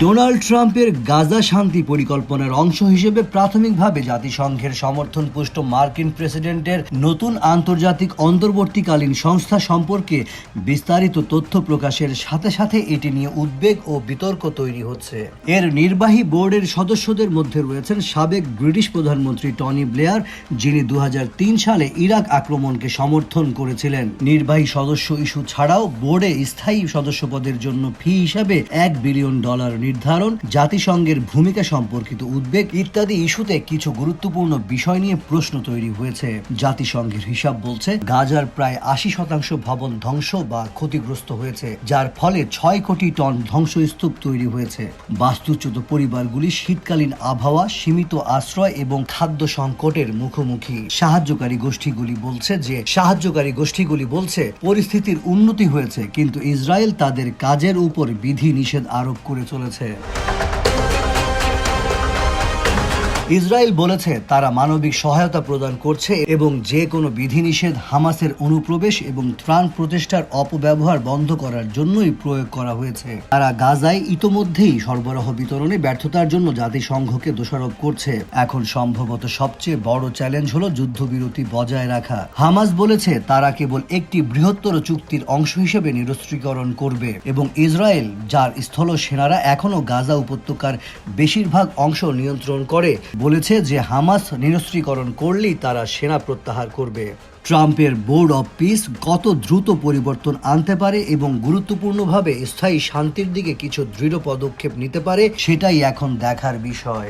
Donald ট্রাম্পের গাজা শান্তি পরিকল্পনার অংশ হিসেবে প্রাথমিকভাবে জাতিসংঘের সমর্থনপুষ্ট মার্কিন প্রেসিডেন্টের নতুন আন্তর্জাতিক অন্তর্বর্তীকালীন সংস্থা সম্পর্কে বিস্তারিত তথ্য প্রকাশের সাথে সাথে এটি নিয়ে উদ্বেগ ও বিতর্ক তৈরি হচ্ছে। এর নির্বাহী বোর্ডের সদস্যদের মধ্যে রয়েছেন সাবেক ব্রিটিশ প্রধানমন্ত্রী টনি ব্লেয়ার, যিনি 2003 সালে ইরাক আক্রমণকে সমর্থন করেছিলেন। নির্বাহী সদস্য ইস্যু ছাড়াও বোর্ডে স্থায়ী সদস্যপদের জন্য ফি হিসাবে $1 বিলিয়ন নির্ধারণ, জাতিসংঘের ভূমিকা সম্পর্কিত উদ্বেগ ইত্যাদি ইস্যুতে কিছু গুরুত্বপূর্ণ বিষয় নিয়ে প্রশ্ন তৈরি হয়েছে। জাতিসংঘের হিসাব বলছে গাজার প্রায় 80% ভবন ধ্বংস বা ক্ষতিগ্রস্ত হয়েছে, যার ফলে 6 কোটি টন ধ্বংসস্তূপ তৈরি হয়েছে। বাস্তুচ্যুত পরিবারগুলি শীতকালীন আবহাওয়া, সীমিত আশ্রয় এবং খাদ্য সংকটের মুখোমুখি। সাহায্যকারী গোষ্ঠীগুলি বলছে পরিস্থিতির উন্নতি হয়েছে, কিন্তু ইসরায়েল তাদের কাজের উপর বিধি নিষেধ আরোপ করে চলেছে। ইসরায়েল বলেছে তারা মানবিক সহায়তা প্রদান করছে এবং যে কোনো বিধিনিষেধ হামাসের অনুপ্রবেশ এবং ত্রাণ প্রচেষ্টার অপব্যবহার বন্ধ করার জন্যই প্রয়োগ করা হয়েছে। তারা গাজায় ইতোমধ্যেই সরবরাহ বিতরণে ব্যর্থতার জন্য জাতিসংঘকে দোষারোপ করছে। এখন সম্ভবত সবচেয়ে বড় চ্যালেঞ্জ হলো যুদ্ধবিরতি বজায় রাখা। হামাস বলেছে তারা কেবল একটি বৃহত্তর চুক্তির অংশ হিসেবে নিরস্ত্রীকরণ করবে এবং ইসরায়েল, যার স্থল সেনারা এখনও গাজা উপত্যকার বেশিরভাগ অংশ নিয়ন্ত্রণ করে, বলেছে যে হামাস নিরস্ত্রীকরণ করলেই তারা সেনা প্রত্যাহার করবে। ট্রাম্পের বোর্ড অব পিস কত দ্রুত পরিবর্তন আনতে পারে এবং গুরুত্বপূর্ণভাবে স্থায়ী শান্তির দিকে কিছু দৃঢ় পদক্ষেপ নিতে পারে, সেটাই এখন দেখার বিষয়।